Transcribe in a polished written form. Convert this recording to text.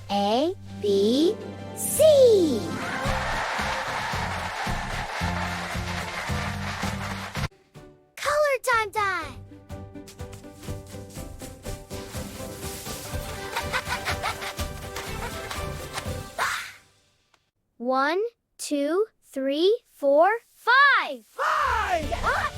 A, B, C. Color time! 1, 2, 3, 4, 5. 5!